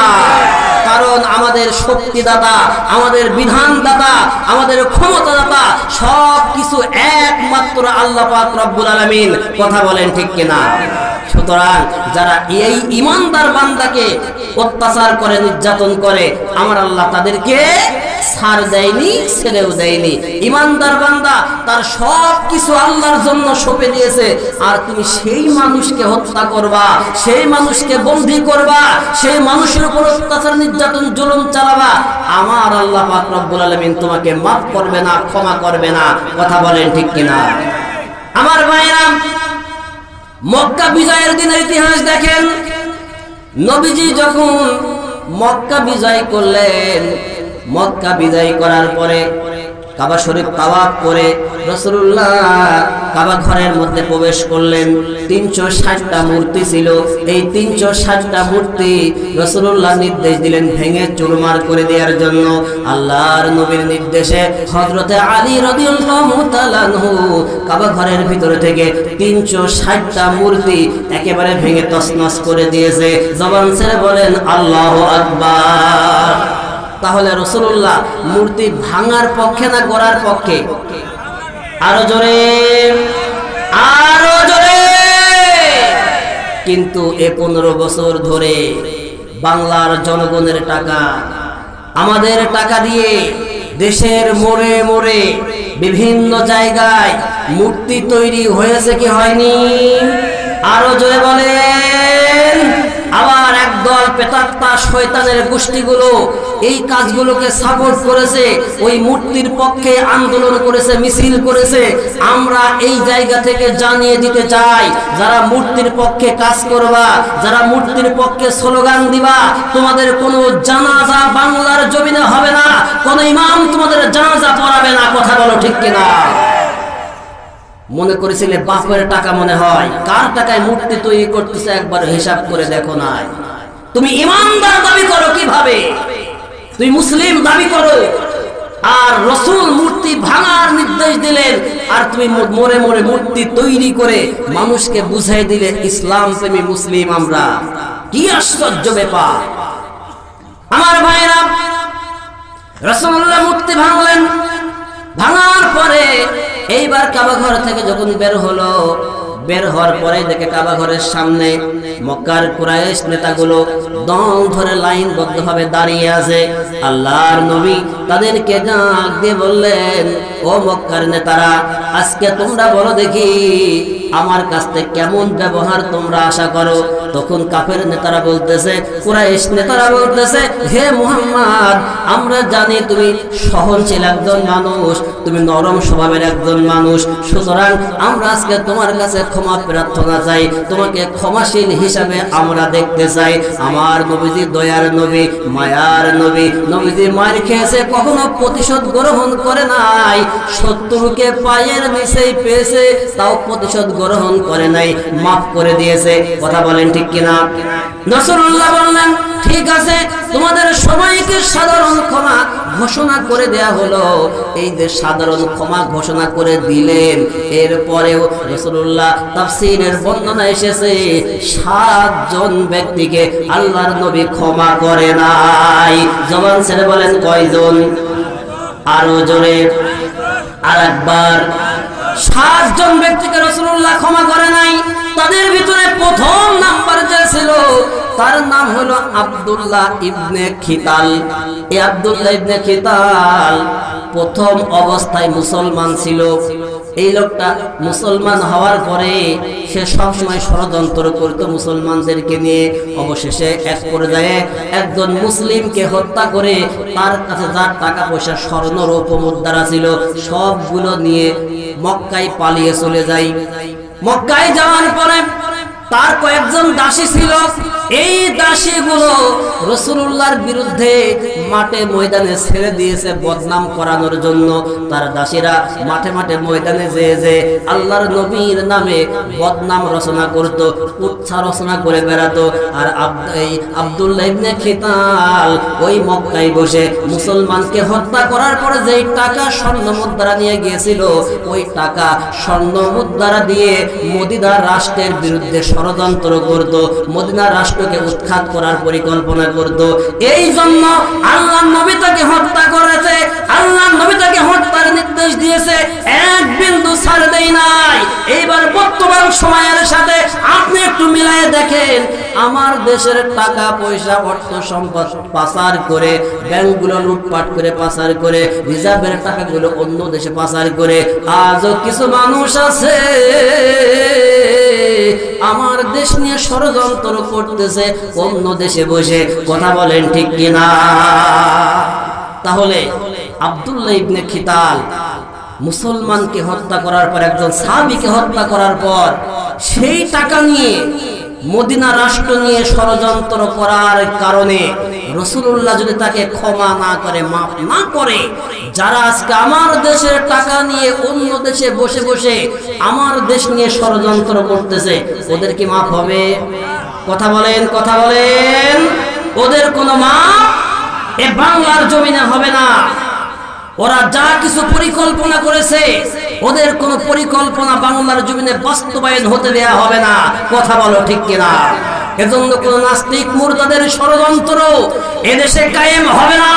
A: কারণ আমাদের শক্তিদাতা, আমাদের বিধানদাতা, আমাদের ক্ষমতাদাতা সব কিছু একমাত্র আল্লাহ পাক রব্বুল আলামিন। কথা বলেন ঠিক কিনা? সুতরাং যারা এই ইমানদার বান্দাকে অত্যাচার করে, নির্যাতন করে, আমার আল্লাহ তাদেরকে ছাড় দেয়নি, ছেড়েও দেয়নি। ইমানদার বান্দা তার সব কিছু আল্লাহর জন্য সঁপে দিয়েছে, আর তুমি সেই মানুষকে হত্যা করবা, সেই মানুষকে বন্দী করবা, সেই মানুষের উপর অত্যাচার, নির্যাতন, জুলুম চালাবা, আমার আল্লাহ পাক রব্বুল আলামিন তোমাকে মাফ করবে না, ক্ষমা করবে না। কথা বলেন ঠিক কিনা? আমার ভাইরা, মক্কা বিজয়ের দিনের ইতিহাস দেখেন। নবীজি যখন মক্কা বিজয় করলেন, মক্কা বিজয় করার পরে কাবা শরীফ তাওয়াফ করে রাসূলুল্লাহ কাবা ঘরের মধ্যে প্রবেশ করলেন। 360টা মূর্তি ছিল, এই 360টা মূর্তি রাসূলুল্লাহ নির্দেশ দিলেন ভেঙে চুরমার করে দেওয়ার জন্য। আল্লাহর নবীর নির্দেশে হযরতে আলী রাদিয়াল্লাহু তাআলা আনহু কাবা ঘরের ভিতরে থেকে 360টা মূর্তি একেবারে ভেঙে তছনছ করে দিয়েছে। জবান ছেড়ে বলেন আল্লাহু আকবার। তাহলে রাসূলুল্লাহ মূর্তি ভাঙার পক্ষে না গড়ার পক্ষে? আরো জোরে, আরো জোরে। কিন্তু 15 বছর ধরে বাংলার জনগণের টাকা, আমাদের টাকা দিয়ে দেশের মোড়ে মোড়ে বিভিন্ন জায়গায় মূর্তি তৈরি হয়েছে কি হয়নি? আরো জোরে বলেন। আবার একদল প্রেতাত্মা শয়তানের গোষ্ঠীগুলো এই কাজগুলোকে সাপোর্ট করেছে, ওই মূর্তির পক্ষে আন্দোলন করেছে, মিছিল করেছে। আমরা এই জায়গা থেকে জানিয়ে দিতে চাই, যারা মূর্তির পক্ষে কাজ করবা, যারা মূর্তির পক্ষে স্লোগান দিবা, তোমাদের কোনো জানাজা বাংলার জমিনে হবে না, কোনো ইমাম তোমাদের জানাজা পড়াবে না। কথা বলো ঠিক কিনা? মনে করেছিলে বাপের টাকা, মনে হয় কার টাকায় মূর্তি তৈরি করতেছে একবার হিসাব করে দেখো না। তুমি ইমানদার দাবি করো কিভাবে? তুমি মুসলিম দাবি করো, আর রাসূল মূর্তি ভাঙার নির্দেশ দিলেন, আর তুমি মরে মরে মূর্তি তৈরি করে মানুষকে বুঝাই দিলে ইসলাম প্রেমী মুসলিম আমরা। কি আশ্চর্য ব্যাপার! আমার ভাইরা, রাসূলুল্লাহ মূর্তি ভাঙলেন, ভাঙার পরে এইবার কাবা ঘর থেকে যখন বের হলো, বের হওয়ার পরে দেখে কাবা ঘরের সামনে মক্কার কুরাইশ নেতাগুলো দম ধরে লাইনবদ্ধভাবে দাঁড়িয়ে আছে। আল্লাহর নবী তাদেরকে ডাক দিয়ে বললেন, ও মক্কার নেতারা, আজকে তোমরা বলো দেখি আমার কাছ থেকে কেমন ব্যবহার তোমরা আশা করো। তখন কাফের নেতারা বলতেছে, কুরাইশ নেতারা বলতেছে, হে মুহাম্মদ, আমরা জানি তুমি সহনশীল একজন মানুষ, তুমি নরম স্বভাবের একজন মানুষ, সুতরাং আমরা আজকে তোমার কাছে ক্ষমা প্রার্থনা চাই, তোমাকে ক্ষমাশীল হিসাবে আমরা দেখতে চাই। আমার নবীজি দয়ার নবী, মায়ার নবী, নবীজি মার খেয়েছে, কখনো প্রতিশোধ গ্রহণ করে নাই, শত্রুকে পায়ের নিচেই পেয়েছে, তাও প্রতিশোধ গ্রহণ করে নাই, মাফ করে দিয়েছে। কথা বলেন ঠিক কিনা? রাসূলুল্লাহ বললেন, ঠিক আছে, তোমাদের সবাইকে সাধারণ ক্ষমা ঘোষণা করে দেয়া হলো। এই যে সাধারণ ক্ষমা ঘোষণা করে দিলেন, এরপরেও রাসূলুল্লাহ তাফসীরের বর্ণনা এসেছে 7 জন ব্যক্তিকে আল্লাহর নবী ক্ষমা করে নাই। জবান ছেড়ে বলেন কয়জন? আরো জোরে, আরেকবার। 7 জন ব্যক্তিকে রাসূলুল্লাহ ক্ষমা করে নাই। তাদের ভিতরে প্রথম নাম্বার যে ছিল, তার নাম হলো আব্দুল্লাহ ইবনে খিতাল। এই আব্দুল্লাহ ইবনে খিতাল প্রথম অবস্থায় মুসলমান ছিল। এই লোকটা মুসলমান হওয়ার পরে সে সবসময় ষড়যন্ত্র করত মুসলমানদেরকে নিয়ে। অবশেষে এক পর্যায়ে একজন মুসলিমকে হত্যা করে তার কাছে যার টাকা পয়সা, স্বর্ণ রৌপ্য মুদ্রা ছিল, সবগুলো নিয়ে মক্কায় পালিয়ে চলে যায়। মক্কায় যাওয়ার পরে তার কয়েকজন দাসী ছিল, এই দাসীগুলো রাসূলুল্লাহর বিরুদ্ধে মাঠে ময়দানে ছেড়ে দিয়েছে বদনাম করানোর জন্য। তার দাসীরা মাঠে মাঠে ময়দানে যে আল্লাহর নবীর নামে বদনাম রচনা করত, উচ্ছা রচনা করে বেড়াতো। আর এই আব্দুল্লাহ ইবনে খিতাল ওই মক্কায় বসে মুসলমানকে হত্যা করার পরে যেই টাকা স্বর্ণ মুদ্রা নিয়ে গিয়েছিল, ওই টাকা স্বর্ণ মুদ্রা দিয়ে মদিনা রাষ্ট্রের বিরুদ্ধে ষড়যন্ত্র করত, মদিনা রাষ্ট্রকে উৎখাত করার পরিকল্পনা করত। এই জন্য আল্লাহর নবী তাকে হত্যা করেছে, আল্লাহর নবী তাকে হত্যার নির্দেশ দিয়েছে, এক বিন্দু ছাড় দেয় নাই। এইবার বর্তমান সময়ের সাথে আপনি একটু মিলায়ে দেখেন, আমার দেশের টাকা পয়সা অর্থ সম্পদ পাচার করে, ব্যাংকগুলো লুটপাট করে পাচার করে, রিজার্ভের টাকাগুলো অন্য দেশে পাচার করে, আজও কিছু মানুষ আছে আমার দেশ নিয়ে ষড়যন্ত্র করতেছে অন্য দেশে বসে। কথা বলেন ঠিক কিনা? তাহলে আব্দুল্লাহ ইবনে খিতাল মুসলমানকে হত্যা করার পর, একজন সাহাবীকে হত্যা করার পর, সেই টাকা নিয়ে মদিনা রাষ্ট্র নিয়ে ষড়যন্ত্র করার কারণে রাসূলুল্লাহ যদি তাকে ক্ষমা না করে, মাফ না করে, যারা আজকে আমার দেশের টাকা নিয়ে অন্য দেশে বসে বসে আমার দেশ নিয়ে ষড়যন্ত্র করতেছে, ওদের কি মাফ হবে? কথা বলেন, কথা বলেন। ওদের কোনো মাফ এ বাংলার জমিনে হবে না। ওরা যা কিছু পরিকল্পনা করেছে, ওদের কোন পরিকল্পনা বাংলার জমিনে বাস্তবায়ন হতে দেয়া হবে না। কথা বলো ঠিক কিনা? এজন্য কোন নাস্তিক মুরতাদের ষড়যন্ত্র এদেশে কায়েম হবে না।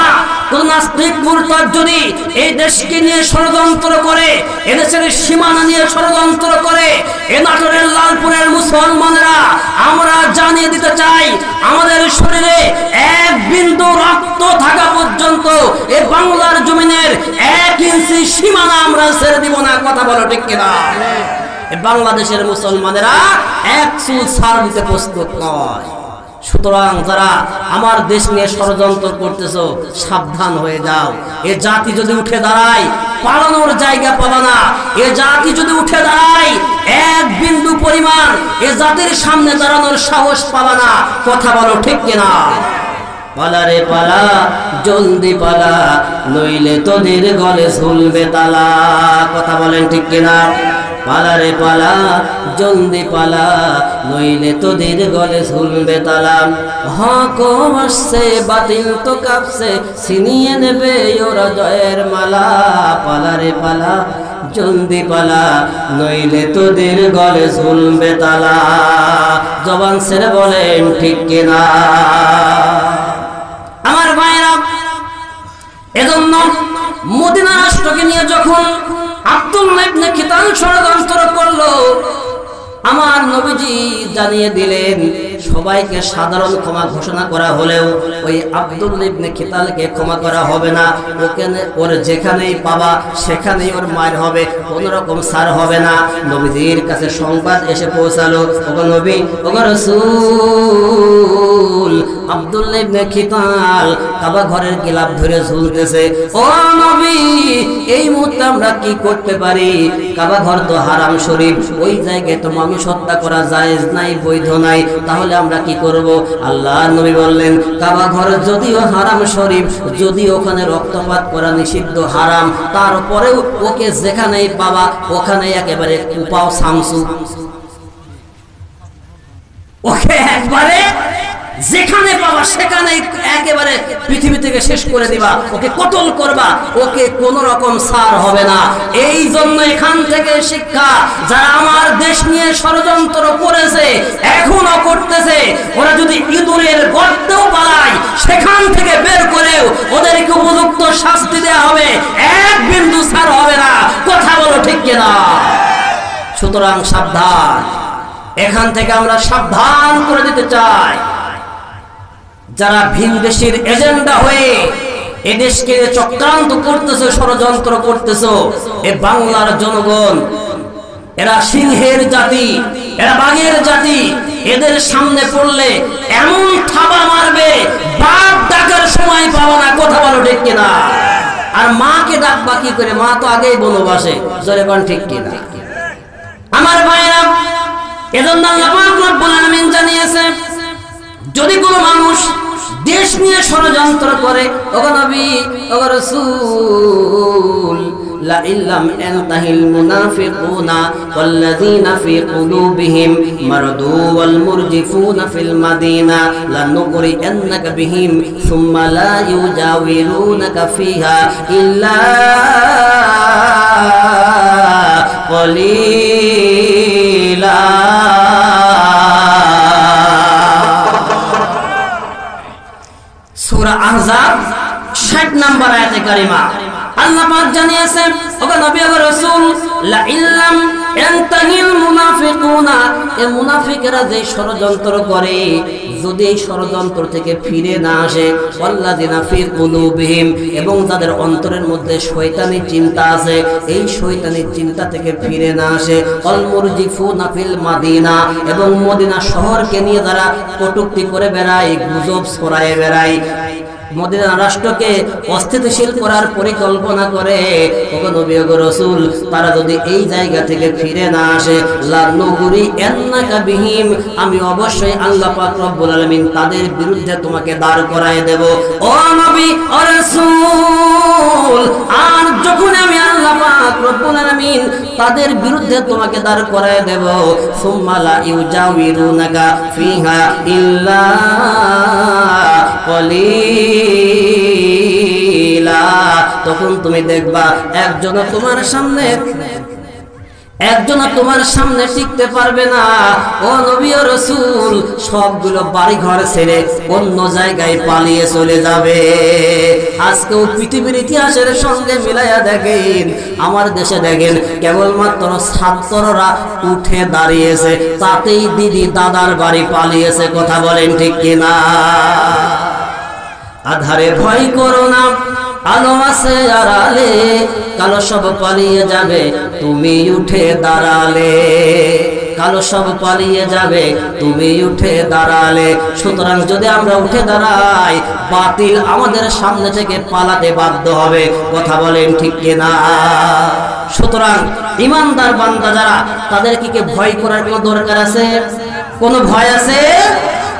A: কোন নাস্তিক মুরতাদ যদি এই দেশকে নিয়ে ষড়যন্ত্র করে, এদেশের সীমানা নিয়ে ষড়যন্ত্র করে, এ নাটোরের লালপুরের মুসলমানরা আমরা জানিয়ে দিতে চাই, আমাদের শরীরে এক বিন্দু রক্ত থাকা পর্যন্ত এ বাংলার জমিনের 1 ইঞ্চি সীমানা আমরা ছেড়ে দিব না। কথা বলো ঠিক কিনা? বাংলাদেশের মুসলমানেরা 1 চুল ছাড় দিতে প্রস্তুত নয়। সুতরাং যারা আমার দেশ নিয়ে ষড়যন্ত্র করতেছো সাবধান হয়ে যাও। এ জাতি যদি উঠে দাঁড়ায় পালানোর জায়গা পাবে না। এ জাতি যদি উঠে দাঁড়ায় এক বিন্দু পরিমাণ এ জাতির সামনে দাঁড়ানোর সাহস পাবে না। কথা বলো ঠিক কিনা? পালা রে পালা, জলদি পালা, নইলে তোদের গলে ঝুলবে তালা। কথা বলেন ঠিক কিনা? পালা রে পালা, জলদি পালা, নইলে তোদের গলে ঝুলবে তালা। হক আসছে, বাতিল তো কাঁপছে, ছিনিয়ে নেবে ওরা জয়ের মালা। পালা রে পালা, জলদি পালা, নইলে তোদের গলে ঝুলবে তালা। জবান ছেড়ে বলেন ঠিক কিনা? আমার ভাইরা, এজন্য মদিনা রাষ্ট্রকে নিয়ে যখন আব্দুল্লাহ ইবনে খিতাল ষড়যন্ত্র করলো, আমার নবীজি জানিয়ে দিলেন সবাইকে সাধারণ ক্ষমা ঘোষণা করা হলেও ওই আব্দুল্লাহ ইবনে খিতালকে ক্ষমা করা হবে না। ওর যেখানেই পাবা সেখানেই ওর মার হবে, কোন রকম ছাড় হবে না। নবীজির কাছে সংবাদ এসে পৌঁছালো, ওগো নবী, ওগো রাসূল, আব্দুল্লাহ ইবনে খিতাল কাবা ঘরের গিলাফ ধরে ঝুলতেছে। ও নবী, এই মুহূর্তে আমরা কি করতে পারি? কাবা ঘর তো হারাম শরীফ, ওই জায়গায় তো মানুষ হত্যা করা জায়েজ নাই, বৈধ নাই। তাহলে আমরা কি করব? আল্লাহর নবী বললেন, কাবা ঘর যদিও হারাম শরীফ, যদি ওখানে রক্তপাত করা নিষিদ্ধ, হারাম, তারপরেও ওকে যেখানেই পাবা ওখানে একেবারে কুপাও শামসু, ওকে একবারে যেখানে পাবা সেখানে একেবারে পৃথিবী থেকে শেষ করে দিবা, ওকে কতল করবা, ওকে কোন রকম ছাড় হবে না। এই জন্য এখান থেকে শিক্ষা, যারা আমার দেশ নিয়ে ষড়যন্ত্র করেছে এখনো করতেছে, ওরা যদি ইঁদুরের গর্তেও পালায় সেখান থেকে বের করেও ওদেরকে উপযুক্ত শাস্তি দেওয়া হবে, এক বিন্দু ছাড় হবে না। কথা বলো ঠিক কিনা? সুতরাং সাবধান, এখান থেকে আমরা সাবধান করে দিতে চাই। যারা ভিন দেশের এজেন্ডা হয়ে এদেশকে চক্রান্ত করতেছে, ষড়যন্ত্র করতেছে, এ বাংলার জনগণ এরা সিংহের জাতি, এরা বাঘের জাতি। এদের সামনে পড়লে এমন থাবা মারবে, বাপ ডাকার সময় পাবো না। কথা বলো ঠিক কিনা? আর মাকে ডাকবা কি করে? মা তো আগেই বনবাসে। জোরে কোন ঠিক কিনা? আমার ভাইরা, এজন্য আল্লাহ পাক রব্বুল আলামিন জানিয়েছে, যদি কোনো মানুষ দেশ নিয়ে ষড়যন্ত্র করে, ওগো নবী, ওগো রাসূল, লা ইল্লাম ইয়ানতাহিল মুনাফিকুনা ওয়াল্লাযীনা ফী কুলুবিহিম মারদু ওয়াল মুরজিফুনা ফিল মাদিনা লানুগরিয়ান্নাকা বিহিম সুম্মা লা ইউজাওিরুনাকা ফিহা ইল্লা কলিলা। সূরা আহজাব 60 নম্বর আয়াতে কারিমা আল্লাহ পাক জানিয়েছেন, ওগো নবী, ওগো রাসূল, লা ইল্লাম ইয়ানতাহিল মুনাফিকুনা, এই মুনাফিকরা যে ষড়যন্ত্র করে, যদি এই ষড়যন্ত্র থেকে ফিরে না আসে, ওয়াল্লাযিনা ফী কুলুবিহিম, এবং তাদের অন্তরের মধ্যে শয়তানি চিন্তা আছে, এই শয়তানি চিন্তা থেকে ফিরে না আসে, ওয়াল মুরজিফুনা ফিল মাদিনা, এবং মদিনা শহরকে নিয়ে যারা কটূক্তি করে বেড়ায়, গুজব ছড়ায় বেড়ায়, মদিনা রাষ্ট্রকে অস্থিতিশীল করার পরিকল্পনা করে, ওগো নবী, ওগো রাসূল, তারা যদি এই জায়গা থেকে ফিরে না আসে, লানুগরিয়ান্নাকা বিহিম, আমি অবশ্যই আল্লাহ পাক রব্বুল আলামিন তাদের বিরুদ্ধে তোমাকে দাঁড় করায় দেব। ও নবী, ও রাসূল, আর যখন আমি আল্লাহ পাক রব্বুল আলামিন তাদের বিরুদ্ধে তোমাকে দাঁড় করায় দেব, সুম্মা লা ইউজাওিরুনাকা ফিহা ইল্লা কলিলা, তখন তুমি দেখবা একজনও তোমার সামনে টিকতে পারবে না। ও নবী, ও রাসূল, সবগুলো বাড়ি ঘর ছেড়ে অন্য জায়গায় পালিয়ে চলে যাবে। আজকেও পৃথিবীর ইতিহাসের সঙ্গে মিলাইয়া দেখেন, আমার দেশে দেখেন, কেবলমাত্র ছাত্ররা উঠে দাঁড়িয়েছে, তাতেই দিদি দাদার বাড়ি পালিয়েছে। কথা বলেন ঠিক কিনা? আধারে ভয় করো না, আলো আছে আড়ালে, কালো সব পালিয়ে যাবে তুমি উঠে দাঁড়ালে। কালো সব পালিয়ে যাবে তুমি উঠে দাঁড়ালে। সুতরাং যদি আমরা উঠে দাঁড়াই, বাতিল আমাদের সামনে থেকে পালাতে বাধ্য হবে। কথা বলেন ঠিক কিনা? সুতরাং ঈমানদার বান্দা যারা, তাদেরকে কি ভয় করার কোনো দরকার আছে? কোনো ভয় আছে?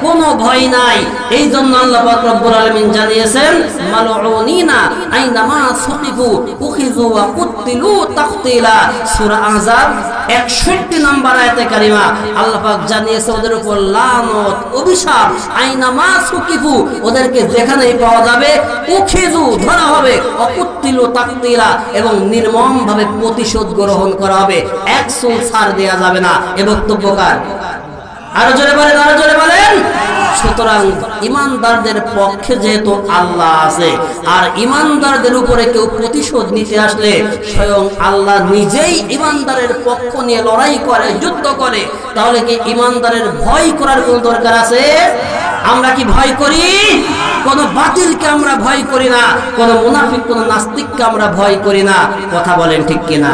A: কোনো ভয় নাই। এই জন্য আল্লাহ পাক রব্বুল আলামিন জানিয়েছেন, মালউনিনা আইনামা সুকিফু উখিযু ওয়া কুতিলু তাকতিলা। সূরা আহজাব 61 নম্বর আয়াতে কারিমা আল্লাহ পাক জানিয়েছে ওদের উপর লানত, অভিশাপ। আইনামা সুকিফু, ওদেরকে যেখানেই পাওয়া যাবে উখিযু, ধরা হবে, ওয়া কুতিলু তাকতিলা, এবং নির্মম ভাবে প্রতিশোধ গ্রহণ করা হবে। এক চুল ছাড় দেয়া যাবে না। এ বক্তব্যকার আরো জোরে বলেন, আরো জোরে বলেন। সুতরাং ঈমানদারদের পক্ষে যেহেতু আল্লাহ আছে, আর ঈমানদারদের উপরে কেউ প্রতিশোধ নিতে আসলে স্বয়ং আল্লাহ নিজেই ঈমানদারের পক্ষ নিয়ে লড়াই করে, যুদ্ধ করে, তাহলে কি ঈমানদারের ভয় করার কোন দরকার আছে? আমরা কি ভয় করি? কোন বাতিলকে আমরা ভয় করি না, কোন মুনাফিক, কোন নাস্তিককে আমরা ভয় করি না। কথা বলেন ঠিক কিনা?